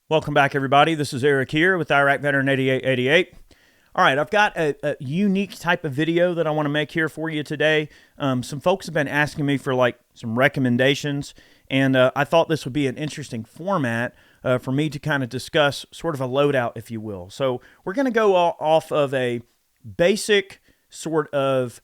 Welcome back, everybody. This is Eric here with Iraq Veteran 8888. All right, I've got a unique type of video that I want to make here for you today. Some folks have been asking me for some recommendations, and I thought this would be an interesting format for me to kind of discuss sort of a loadout, if you will. So we're going to go off of a basic sort of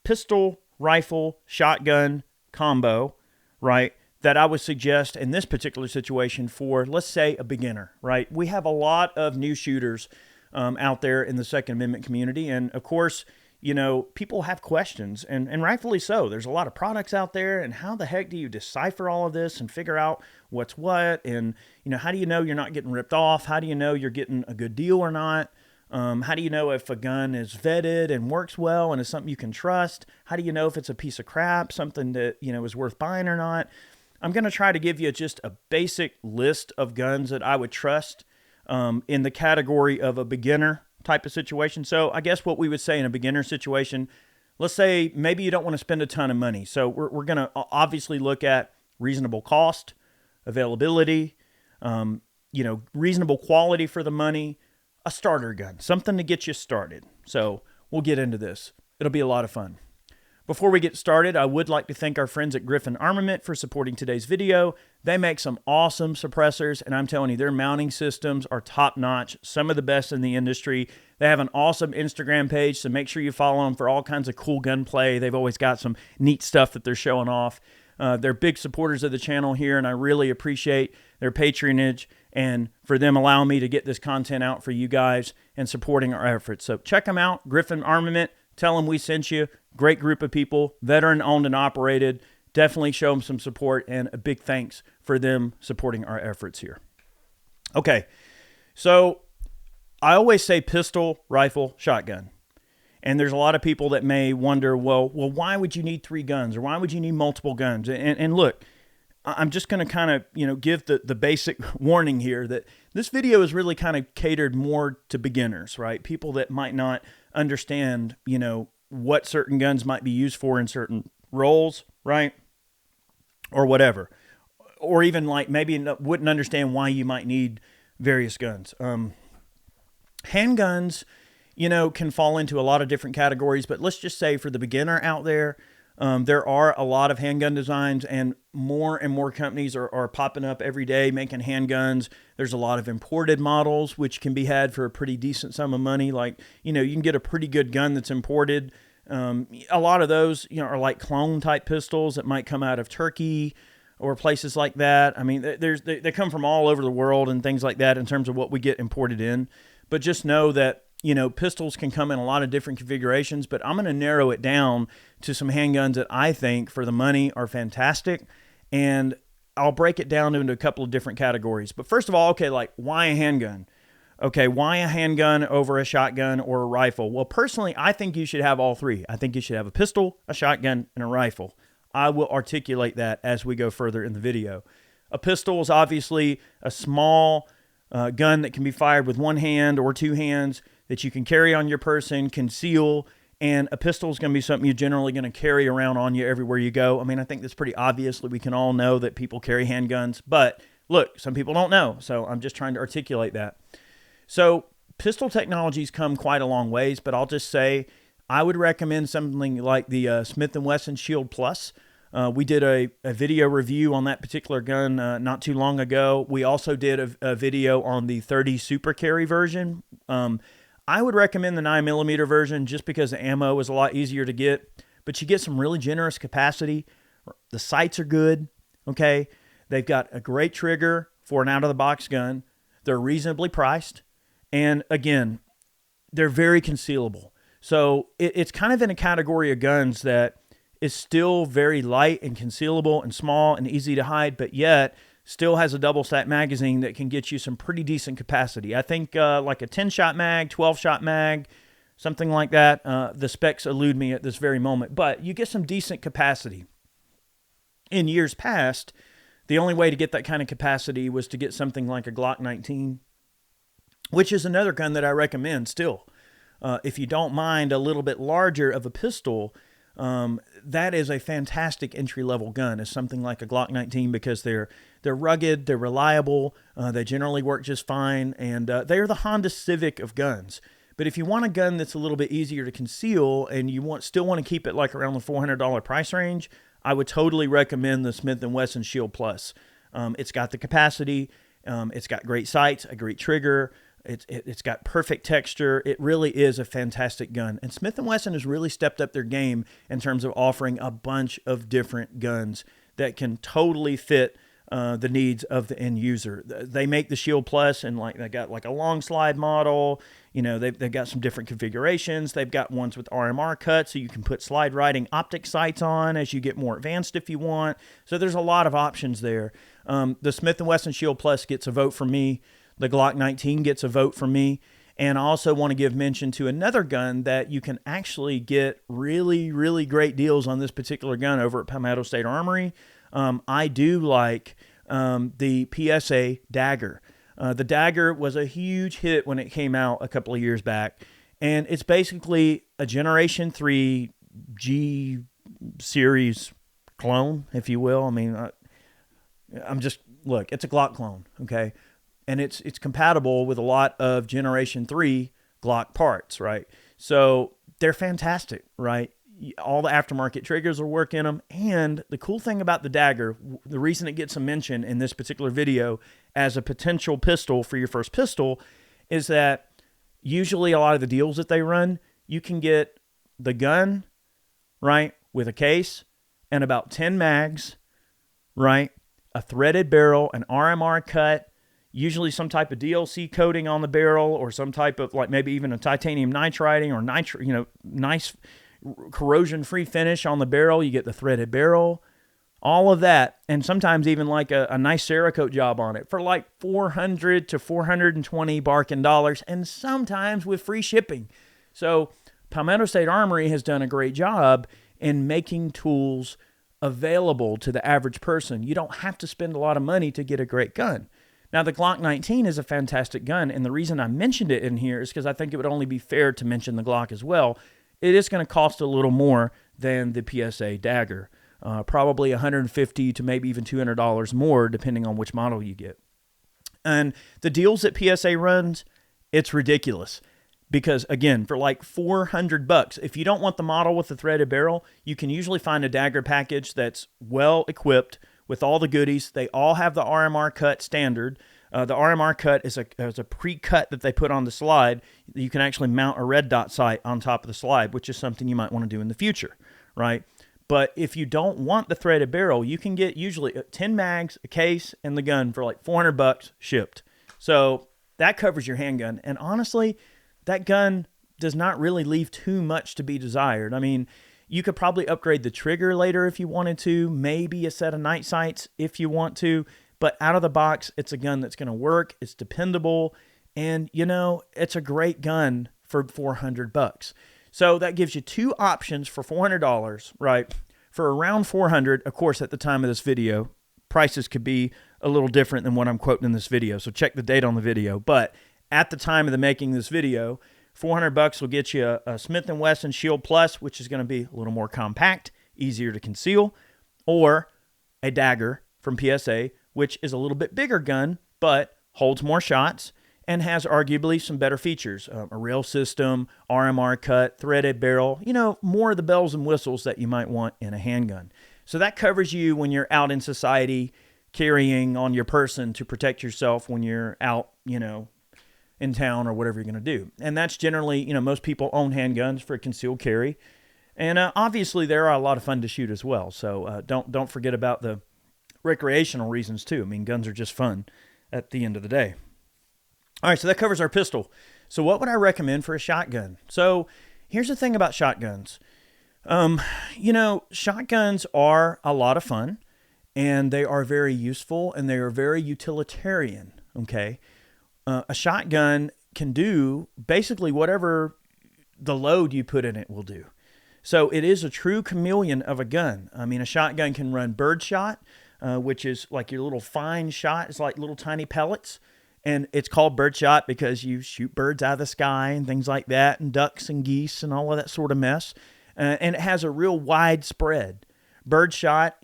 pistol, rifle, shotgun combo, right? That I would suggest in this particular situation for, let's say, a beginner, right? We have a lot of new shooters out there in the Second Amendment community. And of course, you know, people have questions, and rightfully so. There's a lot of products out there, and how the heck do you decipher all of this and figure out what's what? And, you know, how do you know you're not getting ripped off? How do you know you're getting a good deal or not? How do you know if a gun is vetted and works well and is something you can trust? How do you know if it's a piece of crap, something that, you know, is worth buying or not? I'm going to try to give you just a basic list of guns that I would trust in the category of a beginner type of situation. So I guess what we would say in a beginner situation, let's say maybe you don't want to spend a ton of money. So we're going to obviously look at reasonable cost, availability, reasonable quality for the money, a starter gun, something to get you started. So we'll get into this. It'll be a lot of fun. Before we get started, I would like to thank our friends at Griffin Armament for supporting today's video. They make some awesome suppressors, and I'm telling you, their mounting systems are top-notch, some of the best in the industry. They have an awesome Instagram page, so make sure you follow them for all kinds of cool gunplay. They've always got some neat stuff that they're showing off. They're big supporters of the channel here, and I really appreciate their patronage and for them allowing me to get this content out for you guys and supporting our efforts. So check them out, Griffin Armament. Tell them we sent you. Great group of people, veteran owned and operated. Definitely show them some support, and a big thanks for them supporting our efforts here. Okay, so I always say pistol, rifle, shotgun. And there's a lot of people that may wonder, well, why would you need 3 guns, or why would you need multiple guns? And look, I'm just going to kind of, give the basic warning here that this video is really kind of catered more to beginners, right? People that might not understand, what certain guns might be used for in certain roles, right? Or whatever. Or even maybe wouldn't understand why you might need various guns. Handguns, can fall into a lot of different categories, but let's just say for the beginner out there, there are a lot of handgun designs, and more companies are popping up every day making handguns. There's a lot of imported models, which can be had for a pretty decent sum of money. You can get a pretty good gun that's imported. A lot of those, are like clone type pistols that might come out of Turkey or places like that. I mean, they come from all over the world and things like that in terms of what we get imported in. But just know that, pistols can come in a lot of different configurations, but I'm going to narrow it down to some handguns that I think for the money are fantastic. And I'll break it down into a couple of different categories. But first of all, okay, why a handgun? Okay, why a handgun over a shotgun or a rifle? Well, personally, I think you should have all 3. I think you should have a pistol, a shotgun, and a rifle. I will articulate that as we go further in the video. A pistol is obviously a small gun that can be fired with one hand or 2 hands, that you can carry on your person, conceal, and a pistol is going to be something you're generally going to carry around on you everywhere you go. I mean, I think that's pretty obvious that we can all know that people carry handguns, but look, some people don't know, so I'm just trying to articulate that. So pistol technology's come quite a long ways, but I'll just say I would recommend something like the Smith & Wesson Shield Plus. We did a video review on that particular gun not too long ago. We also did a video on the 30 Super Carry version. I would recommend the 9mm version just because the ammo is a lot easier to get, but you get some really generous capacity. The sights are good, okay? They've got a great trigger for an out-of-the-box gun. They're reasonably priced, and again, they're very concealable. So it's kind of in a category of guns that is still very light and concealable and small and easy to hide, but yet still has a double stack magazine that can get you some pretty decent capacity. I think like a 10-shot mag, 12-shot mag, something like that. The specs elude me at this very moment, but you get some decent capacity. In years past, the only way to get that kind of capacity was to get something like a Glock 19, which is another gun that I recommend still. If you don't mind a little bit larger of a pistol, That is a fantastic entry-level gun. It's something like a Glock 19 because they're rugged, they're reliable, they generally work just fine, and they are the Honda Civic of guns. But if you want a gun that's a little bit easier to conceal and you still want to keep it like around the $400 price range, I would totally recommend the Smith & Wesson Shield Plus. It's got the capacity, it's got great sights, a great trigger, it's got perfect texture. It really is a fantastic gun. And Smith & Wesson has really stepped up their game in terms of offering a bunch of different guns that can totally fit the needs of the end user. They make the Shield Plus, and like they got like a long slide model. You know, they've got some different configurations. They've got ones with RMR cut, so you can put slide riding optic sights on as you get more advanced if you want. So there's a lot of options there. The Smith & Wesson Shield Plus gets a vote from me. The Glock 19 gets a vote from me. And I also want to give mention to another gun that you can actually get really, really great deals on this particular gun over at Palmetto State Armory. I do like the PSA Dagger. The Dagger was a huge hit when it came out a couple of years back. And it's basically a Generation 3 G series clone, if you will. I mean, look, it's a Glock clone, okay? And it's compatible with a lot of Generation 3 Glock parts, right? So they're fantastic, right? All the aftermarket triggers will work in them. And the cool thing about the Dagger, the reason it gets a mention in this particular video as a potential pistol for your first pistol, is that usually a lot of the deals that they run, you can get the gun, right, with a case and about 10 mags, right, a threaded barrel, an RMR cut, usually some type of DLC coating on the barrel, or some type of, like, maybe even a titanium nitriding or nice corrosion-free finish on the barrel. You get the threaded barrel, all of that, and sometimes even like a nice Cerakote job on it for like $400 to $420 barking dollars, and sometimes with free shipping. So Palmetto State Armory has done a great job in making tools available to the average person. You don't have to spend a lot of money to get a great gun. Now, the Glock 19 is a fantastic gun, and the reason I mentioned it in here is because I think it would only be fair to mention the Glock as well. It is going to cost a little more than the PSA Dagger, probably $150 to maybe even $200 more, depending on which model you get. And the deals that PSA runs, it's ridiculous. Because, again, for like $400, if you don't want the model with the threaded barrel, you can usually find a Dagger package that's well equipped with all the goodies. They all have the RMR cut standard. The RMR cut is a pre-cut that they put on the slide. You can actually mount a red dot sight on top of the slide, which is something you might want to do in the future, right? But if you don't want the threaded barrel, you can get usually 10 mags, a case, and the gun for like $400 shipped. So that covers your handgun. And honestly, that gun does not really leave too much to be desired. I mean, you could probably upgrade the trigger later if you wanted to, maybe a set of night sights if you want to, but out of the box, it's a gun that's going to work, it's dependable, and, you know, it's a great gun for $400. So that gives you two options for $400, right? For around $400, of course, at the time of this video, prices could be a little different than what I'm quoting in this video, so check the date on the video, but at the time of the making of this video, $400 will get you a Smith & Wesson Shield Plus, which is going to be a little more compact, easier to conceal, or a Dagger from PSA, which is a little bit bigger gun, but holds more shots and has arguably some better features. A rail system, RMR cut, threaded barrel, you know, more of the bells and whistles that you might want in a handgun. So that covers you when you're out in society carrying on your person to protect yourself when you're out, you know, in town or whatever you're going to do. And that's generally, you know, most people own handguns for concealed carry. And obviously there are a lot of fun to shoot as well. So don't forget about the recreational reasons too. I mean, guns are just fun at the end of the day. All right, so that covers our pistol. So what would I recommend for a shotgun? So here's the thing about shotguns. You know, shotguns are a lot of fun, and they are very useful, and they are very utilitarian, okay? A shotgun can do basically whatever the load you put in it will do. So it is a true chameleon of a gun. I mean, a shotgun can run birdshot, which is like your little fine shot. It's like little tiny pellets. And it's called birdshot because you shoot birds out of the sky and things like that, and ducks and geese and all of that sort of mess. and it has a real wide spread. Birdshot,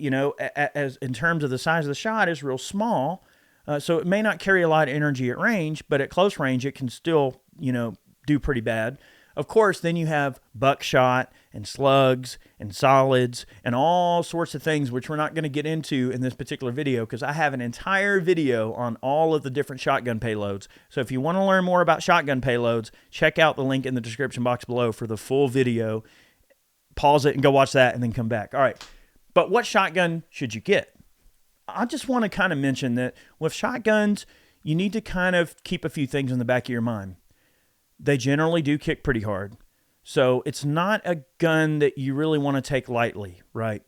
as in terms of the size of the shot, is real small, so it may not carry a lot of energy at range, but at close range it can still, do pretty bad. Of course, then you have buckshot and slugs and solids and all sorts of things, which we're not going to get into in this particular video because I have an entire video on all of the different shotgun payloads. So if you want to learn more about shotgun payloads, check out the link in the description box below for the full video. Pause it and go watch that and then come back. All right. But what shotgun should you get? I just want to kind of mention that with shotguns, you need to kind of keep a few things in the back of your mind. They generally do kick pretty hard. So it's not a gun that you really want to take lightly, right?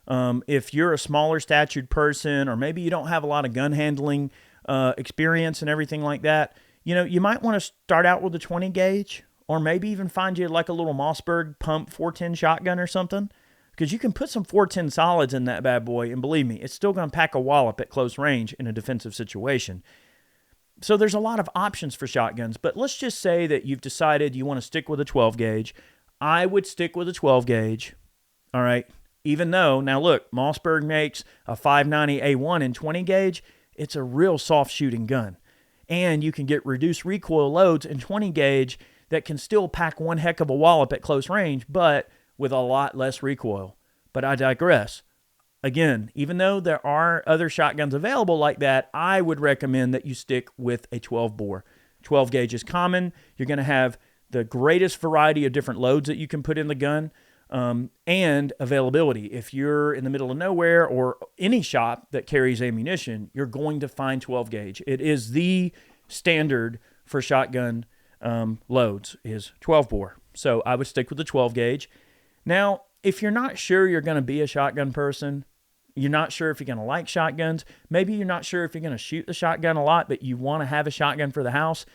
If you're a smaller statured person, or maybe you don't have a lot of gun handling experience and everything like that, you might want to start out with a 20 gauge, or maybe even find you like a little Mossberg pump 410 shotgun or something, because you can put some 410 solids in that bad boy, and believe me, it's still going to pack a wallop at close range in a defensive situation. So there's a lot of options for shotguns, but let's just say that you've decided you want to stick with a 12 gauge. I would stick with a 12 gauge, all right? Even though, now look, Mossberg makes a 590A1 in 20 gauge. It's a real soft shooting gun. And you can get reduced recoil loads in 20 gauge that can still pack one heck of a wallop at close range, but with a lot less recoil. But I digress. Again, even though there are other shotguns available like that, I would recommend that you stick with a 12 bore. 12 gauge is common. You're going to have the greatest variety of different loads that you can put in the gun, and availability. If you're in the middle of nowhere or any shop that carries ammunition, you're going to find 12 gauge. It is the standard for shotgun loads is 12 bore. So I would stick with the 12 gauge. Now, if you're not sure you're going to be a shotgun person, you're not sure if you're going to like shotguns, maybe you're not sure if you're going to shoot the shotgun a lot, but you want to have a shotgun for the house.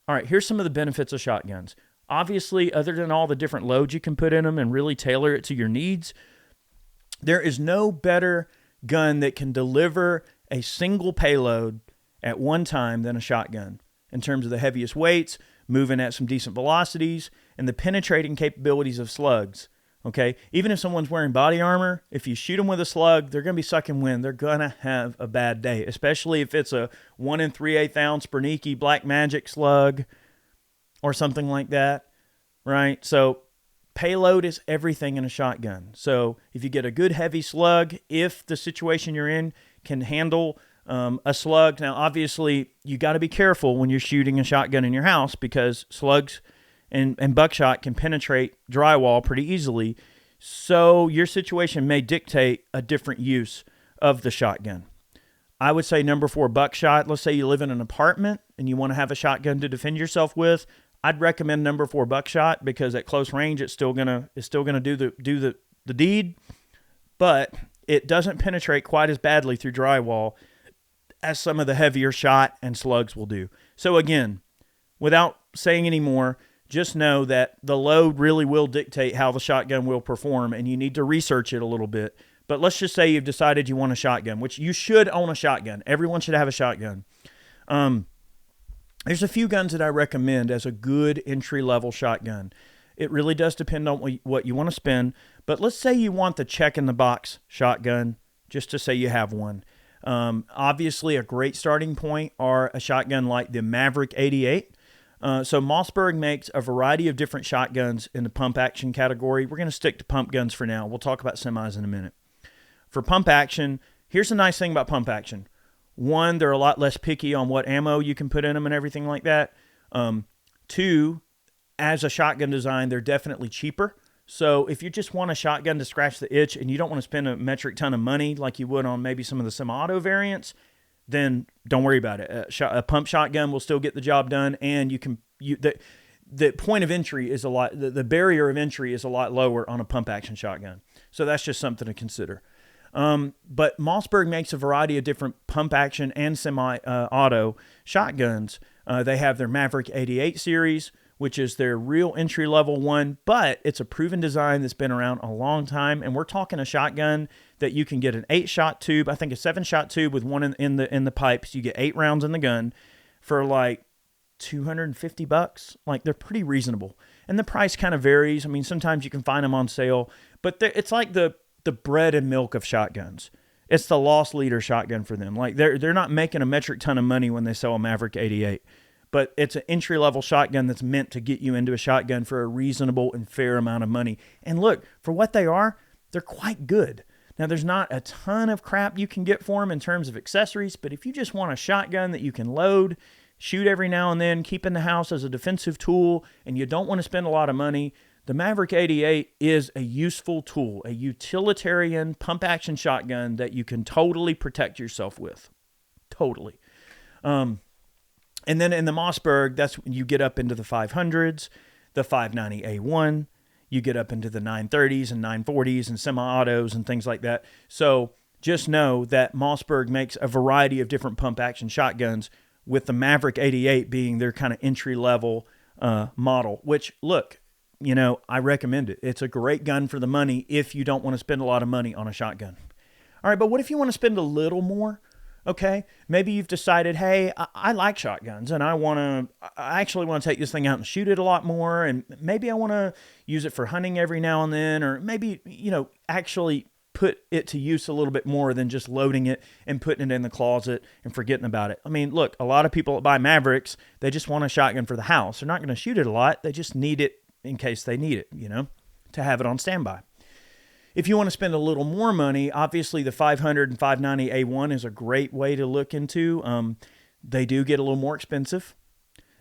All right, here's some of the benefits of shotguns. Obviously, other than all the different loads you can put in them and really tailor it to your needs, there is no better gun that can deliver a single payload at one time than a shotgun in terms of the heaviest weights, moving at some decent velocities, and the penetrating capabilities of slugs. Okay, even if someone's wearing body armor, if you shoot them with a slug, they're going to be sucking wind. They're going to have a bad day, especially if it's a 1 3/8 ounce Bernicki Black Magic slug or something like that, right? So payload is everything in a shotgun. So if you get a good heavy slug, if the situation you're in can handle a slug, now obviously you got to be careful when you're shooting a shotgun in your house because slugs and buckshot can penetrate drywall pretty easily. So your situation may dictate a different use of the shotgun. I would say number 4, buckshot. Let's say you live in an apartment and you want to have a shotgun to defend yourself with. I'd recommend number 4 buckshot because at close range it's still gonna do the deed, but it doesn't penetrate quite as badly through drywall as some of the heavier shot and slugs will do. So again, without saying any more, just know that the load really will dictate how the shotgun will perform, and you need to research it a little bit. But let's just say you've decided you want a shotgun, which you should own a shotgun. Everyone should have a shotgun. There's a few guns that I recommend as a good entry-level shotgun. It really does depend on what you want to spend. But let's say you want the check-in-the-box shotgun, just to say you have one. Obviously, a great starting point are a shotgun like the Maverick 88. So Mossberg makes a variety of different shotguns in the pump action category. We're going to stick to pump guns for now. We'll talk about semis in a minute. For pump action, here's the nice thing about pump action. One, they're a lot less picky on what ammo you can put in them and everything like that. 2, as a shotgun design, they're definitely cheaper. So if you just want a shotgun to scratch the itch and you don't want to spend a metric ton of money like you would on maybe some of the semi-auto variants, then don't worry about it. A pump shotgun will still get the job done, and the point of entry is the barrier of entry is a lot lower on a pump action shotgun. So that's just something to consider. But Mossberg makes a variety of different pump action and semi-auto shotguns. They have their Maverick 88 series, which is their real entry-level one, but it's a proven design that's been around a long time, and we're talking a shotgun that you can get an 8-shot tube, I think a 7-shot tube with one in the pipes. You get 8 rounds in the gun for like $250. Like, they're pretty reasonable. And the price kind of varies. I mean, sometimes you can find them on sale, but it's like the bread and milk of shotguns. It's the loss leader shotgun for them. Like, they're not making a metric ton of money when they sell a Maverick 88, but it's an entry-level shotgun that's meant to get you into a shotgun for a reasonable and fair amount of money. And look, for what they are, they're quite good. Now, there's not a ton of crap you can get for them in terms of accessories, but if you just want a shotgun that you can load, shoot every now and then, keep in the house as a defensive tool, and you don't want to spend a lot of money, the Maverick 88 is a useful tool, a utilitarian pump-action shotgun that you can totally protect yourself with. Totally. And then in the Mossberg, that's when you get up into the 500s, the 590A1, you get up into the 930s and 940s and semi-autos and things like that. So just know that Mossberg makes a variety of different pump-action shotguns, with the Maverick 88 being their kind of entry-level model, which, look, you know, I recommend it. It's a great gun for the money if you don't want to spend a lot of money on a shotgun. All right, but what if you want to spend a little more? Okay, maybe you've decided, hey, I like shotguns, and I actually want to take this thing out and shoot it a lot more, and maybe I want to use it for hunting every now and then, or maybe, you know, actually put it to use a little bit more than just loading it and putting it in the closet and forgetting about it. I mean, look, a lot of people that buy Mavericks, they just want a shotgun for the house. They're not going to shoot it a lot. They just need it in case they need it, you know, to have it on standby. If you want to spend a little more money, obviously the 500 and 590A1 is a great way to look into. They do get a little more expensive.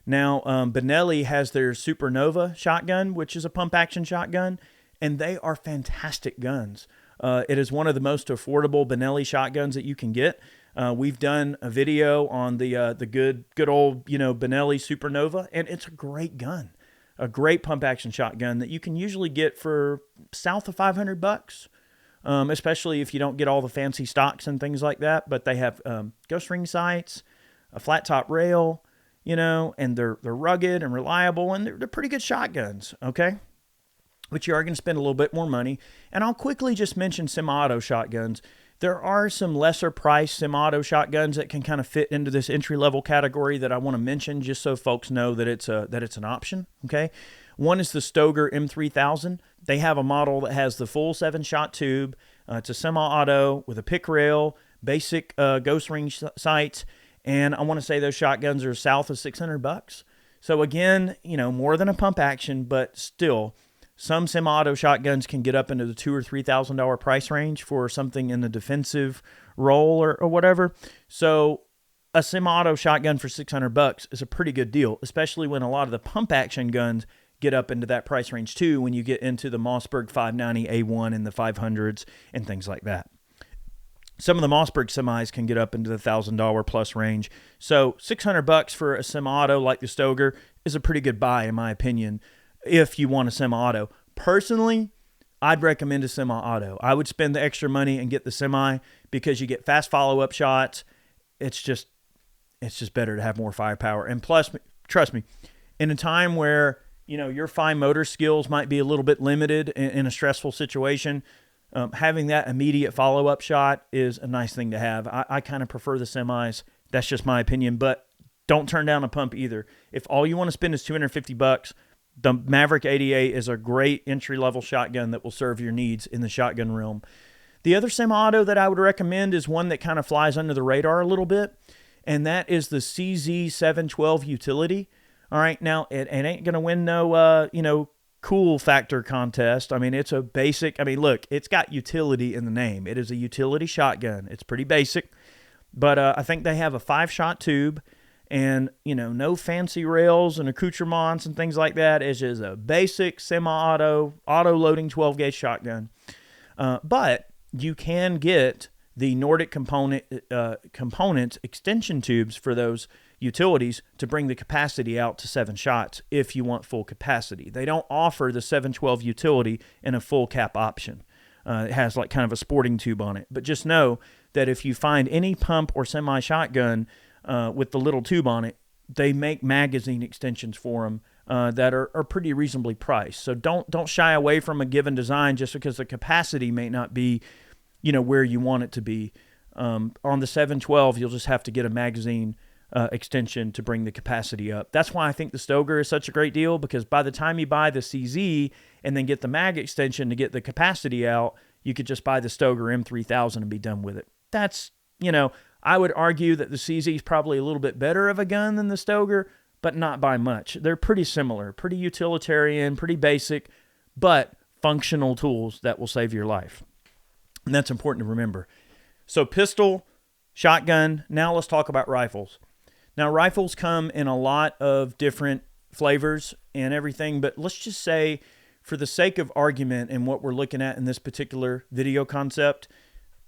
Now, Benelli has their Supernova shotgun, which is a pump-action shotgun, and they are fantastic guns. It is one of the most affordable Benelli shotguns that you can get. We've done a video on the good old, you know, Benelli Supernova, and it's a great gun. A great pump-action shotgun that you can usually get for south of $500, especially if you don't get all the fancy stocks and things like that. But they have ghost ring sights, a flat-top rail, you know, and they're rugged and reliable, and they're pretty good shotguns, okay? But you are going to spend a little bit more money. And I'll quickly just mention semi-auto shotguns. There are some lesser-priced semi-auto shotguns that can kind of fit into this entry-level category that I want to mention just so folks know that it's an option, okay? One is the Stoeger M3000. They have a model that has the full 7-shot tube. It's a semi-auto with a pick rail, basic ghost ring sights, and I want to say those shotguns are south of $600. So again, you know, more than a pump action, but still, some semi-auto shotguns can get up into the $2,000 or $3,000 price range for something in the defensive role or whatever. So a semi-auto shotgun for $600 is a pretty good deal, especially when a lot of the pump-action guns get up into that price range too when you get into the Mossberg 590A1 and the 500s and things like that. Some of the Mossberg semis can get up into the $1,000 plus range. So $600 for a semi-auto like the Stoeger is a pretty good buy in my opinion. If you want a semi-auto. Personally, I'd recommend a semi-auto. I would spend the extra money and get the semi because you get fast follow-up shots. It's just better to have more firepower. And plus, trust me, in a time where, you know, your fine motor skills might be a little bit limited in a stressful situation, having that immediate follow-up shot is a nice thing to have. I kind of prefer the semis. That's just my opinion, but don't turn down a pump either. If all you want to spend is $250, the Maverick 88 is a great entry-level shotgun that will serve your needs in the shotgun realm. The other semi-auto that I would recommend is one that kind of flies under the radar a little bit, and that is the CZ712 utility. All right, now, it ain't going to win no, cool factor contest. I mean, it's a basic, look, it's got utility in the name. It is a utility shotgun. It's pretty basic, but I think they have a 5-shot tube, and, you know, no fancy rails and accoutrements and things like that. It's just a basic semi-auto, auto-loading 12-gauge shotgun. But you can get the Nordic components extension tubes for those utilities to bring the capacity out to 7 shots if you want full capacity. They don't offer the 712 utility in a full cap option. It has like kind of a sporting tube on it. But just know that if you find any pump or semi-shotgun with the little tube on it, they make magazine extensions for them that are pretty reasonably priced. So don't shy away from a given design just because the capacity may not be, you know, where you want it to be. On the 712, you'll just have to get a magazine extension to bring the capacity up. That's why I think the Stoeger is such a great deal, because by the time you buy the CZ and then get the mag extension to get the capacity out, you could just buy the Stoeger M3000 and be done with it. That's, I would argue that the CZ is probably a little bit better of a gun than the Stoeger, but not by much. They're pretty similar, pretty utilitarian, pretty basic, but functional tools that will save your life. And that's important to remember. So pistol, shotgun. Now let's talk about rifles. Now rifles come in a lot of different flavors and everything, but let's just say, for the sake of argument and what we're looking at in this particular video concept,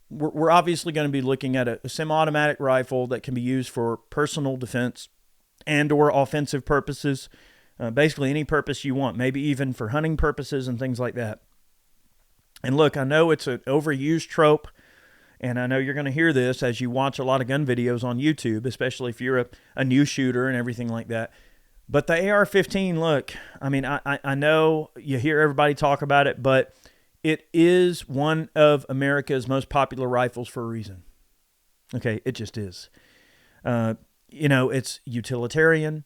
we're obviously going to be looking at a semi-automatic rifle that can be used for personal defense and or offensive purposes, basically any purpose you want, maybe even for hunting purposes and things like that. And look, I know it's an overused trope, and I know you're going to hear this as you watch a lot of gun videos on YouTube, especially if you're a new shooter and everything like that. But the AR-15, look, I mean, I know you hear everybody talk about it, but it is one of America's most popular rifles for a reason. Okay, it just is. It's utilitarian,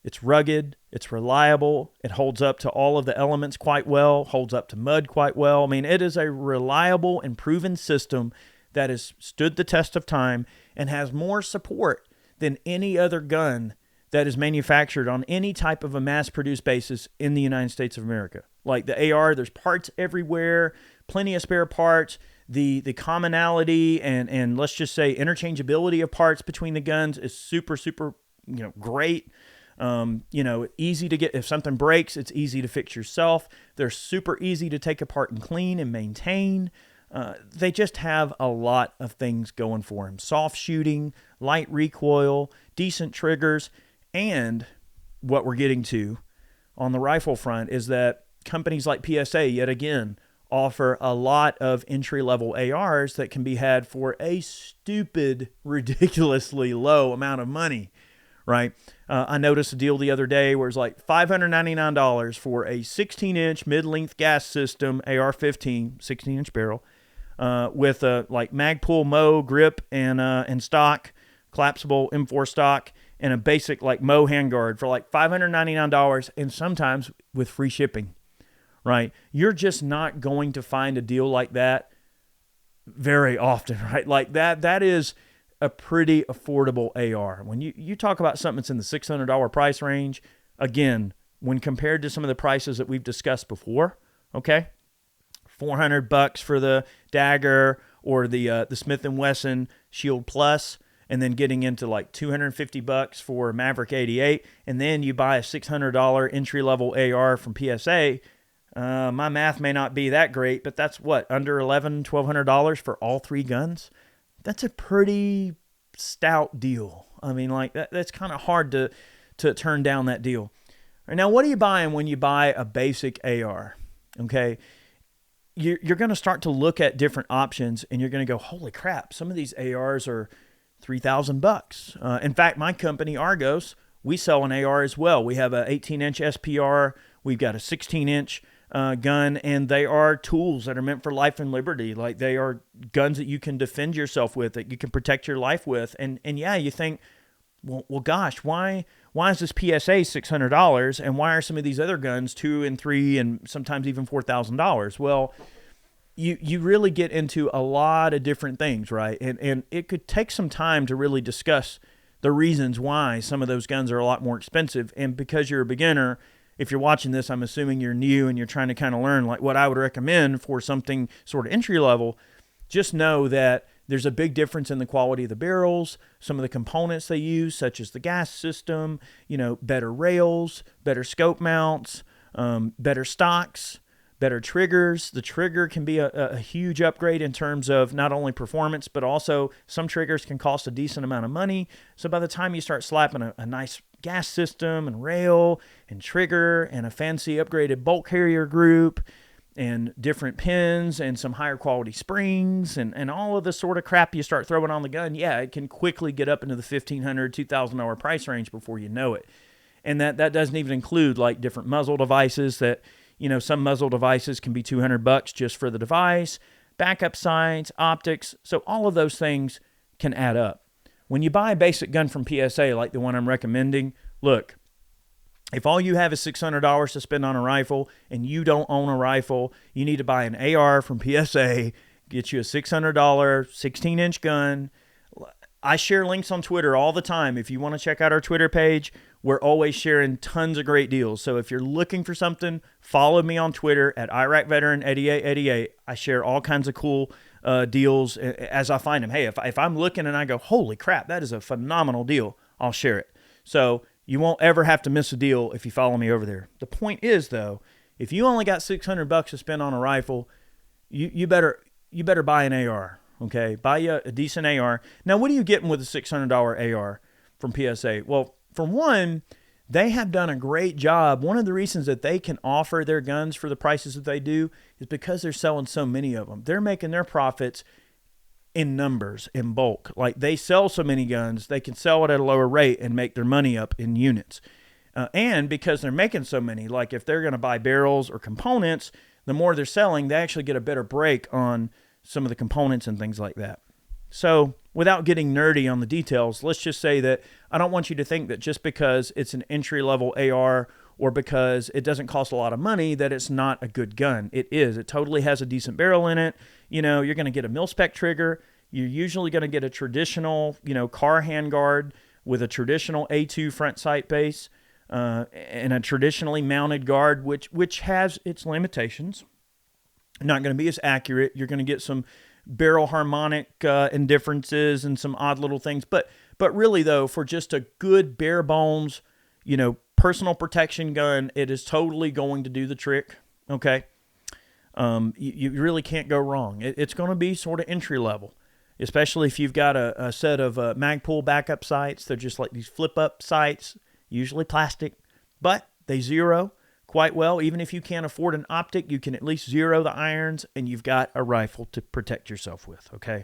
it's rugged, it's reliable, it holds up to all of the elements quite well, holds up to mud quite well. I mean, it is a reliable and proven system that has stood the test of time and has more support than any other gun that is manufactured on any type of a mass-produced basis in the United States of America. Like the AR, there's parts everywhere, plenty of spare parts. The commonality and let's just say interchangeability of parts between the guns is super, super, great. Easy to get. If something breaks, it's easy to fix yourself. They're super easy to take apart and clean and maintain. They just have a lot of things going for them. Soft shooting, light recoil, decent triggers. And what we're getting to on the rifle front is that companies like PSA, yet again, offer a lot of entry-level ARs that can be had for a stupid, ridiculously low amount of money, right? I noticed a deal the other day where it's like $599 for a 16-inch mid-length gas system AR-15, 16-inch barrel, with a like Magpul Mo grip and stock, collapsible M4 stock, and a basic like Mo handguard for like $599, and sometimes with free shipping, right? You're just not going to find a deal like that very often, right? Like that is a pretty affordable AR. When you talk about something that's in the $600 price range, again, when compared to some of the prices that we've discussed before, okay, $400 for the Dagger or the Smith & Wesson Shield Plus, and then getting into like $250 for Maverick 88, and then you buy a $600 entry-level AR from PSA, my math may not be that great, but that's what, under $1,100, $1,200 for all three guns? That's a pretty stout deal. I mean, like that's kind of hard to turn down that deal. Right, now, what are you buying when you buy a basic AR? Okay, you're going to start to look at different options, and you're going to go, holy crap, some of these ARs are $3,000. In fact, my company, Argos, we sell an AR as well. We have a 18-inch SPR. We've got a 16-inch gun, and they are tools that are meant for life and liberty. Like, they are guns that you can defend yourself with, that you can protect your life with. And yeah, you think, well, gosh, why is this PSA $600, and why are some of these other guns $2,000 and $3,000 and sometimes even $4,000? Well, you really get into a lot of different things, right? And it could take some time to really discuss the reasons why some of those guns are a lot more expensive. And because you're a beginner, if you're watching this, I'm assuming you're new and you're trying to kind of learn like what I would recommend for something sort of entry level. Just know that there's a big difference in the quality of the barrels, some of the components they use, such as the gas system, better rails, better scope mounts, better stocks, better triggers. The trigger can be a huge upgrade in terms of not only performance, but also some triggers can cost a decent amount of money. So by the time you start slapping a nice gas system and rail and trigger and a fancy upgraded bolt carrier group and different pins and some higher quality springs and all of the sort of crap you start throwing on the gun, yeah, it can quickly get up into the $1,500, $2,000 price range before you know it. And that doesn't even include like different muzzle devices that, some muzzle devices can be $200 just for the device, backup sights, optics. So all of those things can add up. when you buy a basic gun from PSA, like the one I'm recommending, look, if all you have is $600 to spend on a rifle and you don't own a rifle, you need to buy an AR from PSA, get you a $600 16-inch gun. I share links on Twitter all the time. If you want to check out our Twitter page, we're always sharing tons of great deals. So if you're looking for something, follow me on Twitter at IraqVeteran8888. I share all kinds of cool deals as I find them. Hey, if I'm looking and I go, holy crap, that is a phenomenal deal, I'll share it. So you won't ever have to miss a deal if you follow me over there. The point is, though, if you only got $600 to spend on a rifle, you better buy an AR. Okay, buy you a decent AR. Now, what are you getting with a $600 AR from PSA? Well, for one, they have done a great job. One of the reasons that they can offer their guns for the prices that they do is because they're selling so many of them. They're making their profits in numbers, in bulk. Like, they sell so many guns, they can sell it at a lower rate and make their money up in units. And because they're making so many, like if they're going to buy barrels or components, the more they're selling, they actually get a better break on some of the components and things like that. So without getting nerdy on the details, let's just say that I don't want you to think that just because it's an entry-level AR or because it doesn't cost a lot of money that it's not a good gun. It is. It totally has a decent barrel in it. You know, you're going to get a mil-spec trigger. You're usually going to get a traditional, car handguard with a traditional A2 front sight base and a traditionally mounted guard, which has its limitations. Not going to be as accurate. You're going to get some barrel harmonic indifferences and some odd little things. But really, though, for just a good bare bones, personal protection gun, it is totally going to do the trick. Okay. You really can't go wrong. It's going to be sort of entry level, especially if you've got a set of Magpul backup sights. They're just like these flip up sights, usually plastic, but they zero quite well. Even if you can't afford an optic, you can at least zero the irons and you've got a rifle to protect yourself with, okay?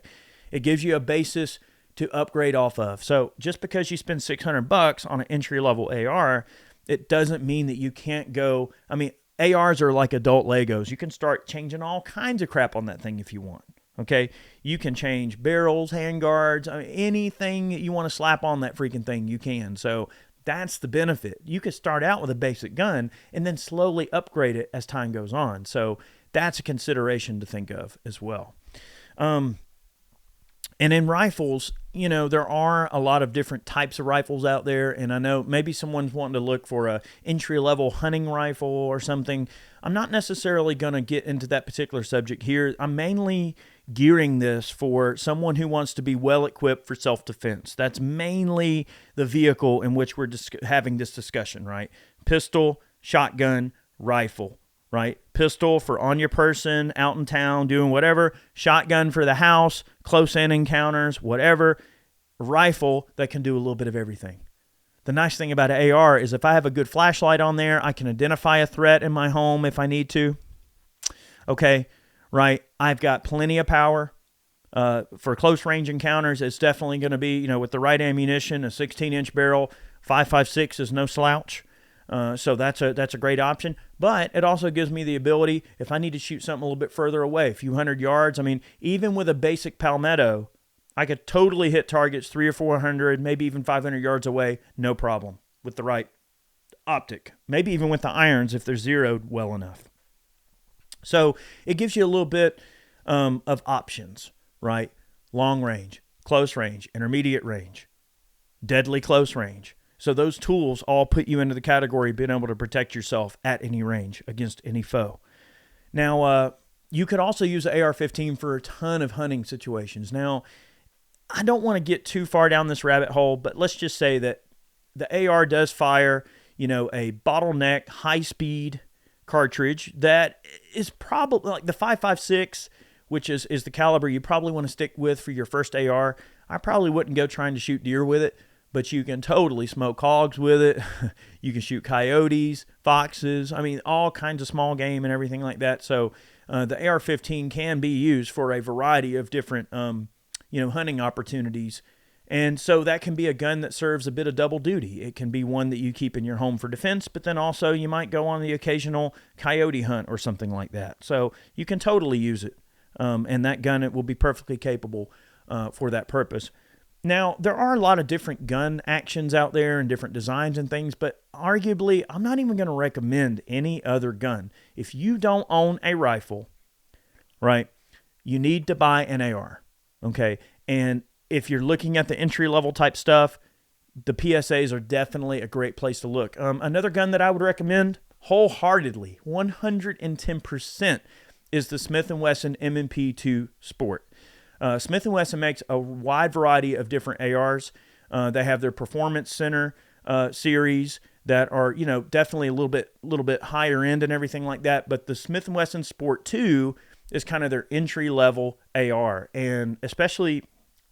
It gives you a basis to upgrade off of. So just because you spend $600 on an entry-level AR, it doesn't mean that you can't go. I mean, ARs are like adult Legos. You can start changing all kinds of crap on that thing if you want, okay? You can change barrels, handguards, anything that you want to slap on that freaking thing, you can. So that's the benefit. You could start out with a basic gun and then slowly upgrade it as time goes on. So that's a consideration to think of as well. And in rifles, there are a lot of different types of rifles out there. And I know maybe someone's wanting to look for a entry-level hunting rifle or something. I'm not necessarily going to get into that particular subject here. I'm mainly gearing this for someone who wants to be well-equipped for self-defense. That's mainly the vehicle in which we're having this discussion, right? Pistol, shotgun, rifle, right? Pistol for on your person, out in town, doing whatever. Shotgun for the house, close-in encounters, whatever. Rifle that can do a little bit of everything. The nice thing about an AR is if I have a good flashlight on there, I can identify a threat in my home if I need to. Okay, right? I've got plenty of power. For close-range encounters, it's definitely going to be, with the right ammunition, a 16-inch barrel, 5.56 is no slouch. So that's a great option. But it also gives me the ability, if I need to shoot something a little bit further away, a few hundred yards. I mean, even with a basic Palmetto, I could totally hit targets 300 or 400, maybe even 500 yards away, no problem, with the right optic. Maybe even with the irons if they're zeroed well enough. So it gives you a little bit of options, right? Long range, close range, intermediate range, deadly close range. So those tools all put you into the category of being able to protect yourself at any range against any foe. Now, you could also use the AR-15 for a ton of hunting situations. Now, I don't want to get too far down this rabbit hole, but let's just say that the AR does fire, a bottleneck, high-speed cartridge that is probably like the 5.56, which is the caliber you probably want to stick with for your first AR. I probably wouldn't go trying to shoot deer with it, but you can totally smoke hogs with it. You can shoot coyotes, foxes, all kinds of small game and everything like that. So the AR-15 can be used for a variety of different hunting opportunities. And so that can be a gun that serves a bit of double duty. It can be one that you keep in your home for defense, but then also you might go on the occasional coyote hunt or something like that. So you can totally use it. And that gun, it will be perfectly capable for that purpose. Now, there are a lot of different gun actions out there and different designs and things, but arguably, I'm not even going to recommend any other gun. If you don't own a rifle, right, you need to buy an AR, okay? And if you're looking at the entry-level type stuff, the PSAs are definitely a great place to look. Another gun that I would recommend wholeheartedly, 110%, is the Smith & Wesson M&P 2 Sport. Smith & Wesson makes a wide variety of different ARs. They have their Performance Center series that are, definitely a little bit higher end and everything like that. But the Smith & Wesson Sport 2 is kind of their entry-level AR. And especially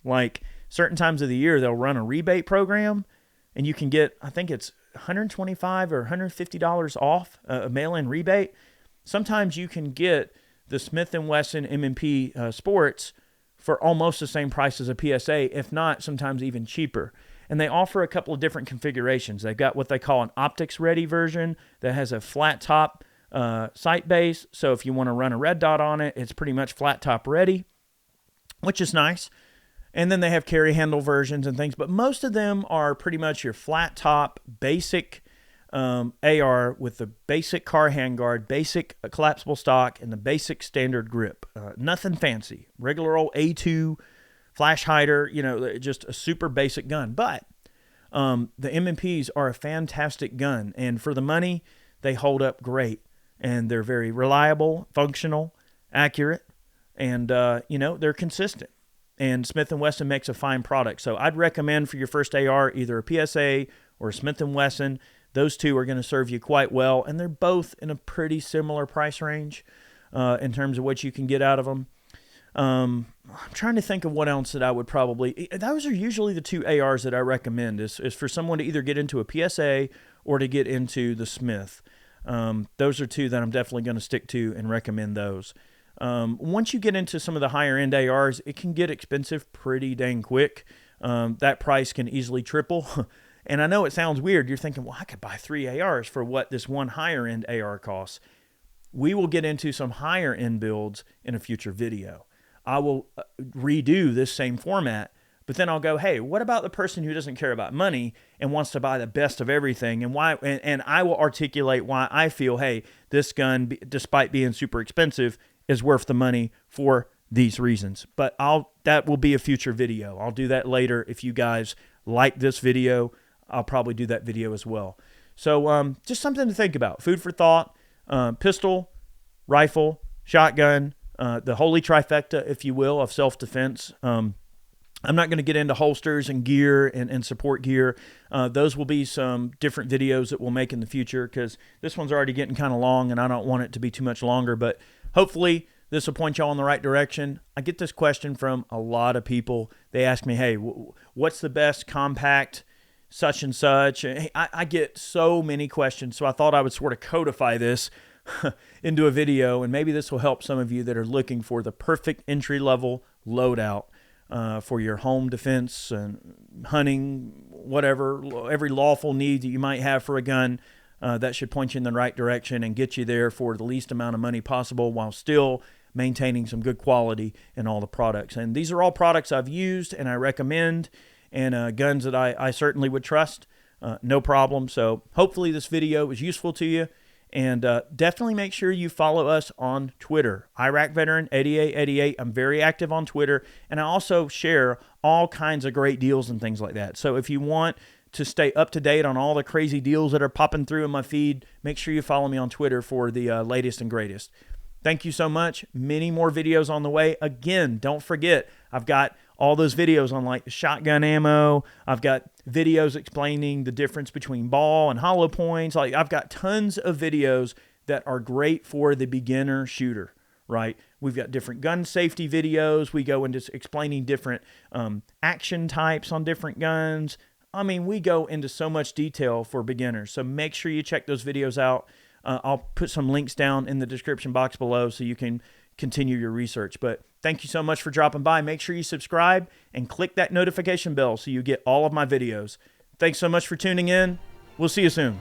like certain times of the year, they'll run a rebate program, and you can get, I think it's $125 or $150 off a mail-in rebate. Sometimes you can get the Smith & Wesson M&P Sports for almost the same price as a PSA, if not sometimes even cheaper. And they offer a couple of different configurations. They've got what they call an optics-ready version that has a flat top sight base. So if you want to run a red dot on it, it's pretty much flat top ready, which is nice. And then they have carry handle versions and things, but most of them are pretty much your flat top basic AR with the basic car handguard, basic collapsible stock, and the basic standard grip. Nothing fancy. Regular old A2 flash hider, just a super basic gun. But the M&Ps are a fantastic gun, and for the money, they hold up great. And they're very reliable, functional, accurate, and, they're consistent. And Smith & Wesson makes a fine product. So I'd recommend for your first AR either a PSA or a Smith & Wesson. Those two are going to serve you quite well, and they're both in a pretty similar price range in terms of what you can get out of them. I'm trying to think of what else that I would probably... Those are usually the two ARs that I recommend is for someone to either get into a PSA or to get into the Smith. Those are two that I'm definitely going to stick to and recommend those. Once you get into some of the higher-end ARs, it can get expensive pretty dang quick. That price can easily triple. And I know it sounds weird. You're thinking, well, I could buy 3 ARs for what this one higher-end AR costs. We will get into some higher-end builds in a future video. I will redo this same format, but then I'll go, hey, what about the person who doesn't care about money and wants to buy the best of everything? And why? And I will articulate why I feel, hey, this gun, despite being super expensive, is worth the money for these reasons. But that will be a future video. I'll do that later. If you guys like this video, I'll probably do that video as well. So just something to think about. Food for thought. Pistol, rifle, shotgun, the holy trifecta, if you will, of self-defense. I'm not going to get into holsters and gear and support gear. Those will be some different videos that we'll make in the future because this one's already getting kind of long and I don't want it to be too much longer. But hopefully this will point y'all in the right direction. I get this question from a lot of people. They ask me, hey, what's the best compact such and such? I get so many questions, so I thought I would sort of codify this into a video, and maybe this will help some of you that are looking for the perfect entry-level loadout for your home defense and hunting, whatever, every lawful need that you might have for a gun. That should point you in the right direction and get you there for the least amount of money possible while still maintaining some good quality in all the products. And these are all products I've used and I recommend, and guns that I certainly would trust, no problem. So hopefully this video was useful to you, and definitely make sure you follow us on Twitter, Iraq Veteran 8888. I'm very active on Twitter, and I also share all kinds of great deals and things like that. So if you want to stay up to date on all the crazy deals that are popping through in my feed, make sure you follow me on Twitter for the latest and greatest. Thank you so much. Many more videos on the way. Again, don't forget, I've got all those videos on like the shotgun ammo. I've got videos explaining the difference between ball and hollow points. Like I've got tons of videos that are great for the beginner shooter, right? We've got different gun safety videos. We go into explaining different action types on different guns. I mean, we go into so much detail for beginners. So make sure you check those videos out. I'll put some links down in the description box below so you can continue your research. But thank you so much for dropping by. Make sure you subscribe and click that notification bell so you get all of my videos. Thanks so much for tuning in. We'll see you soon.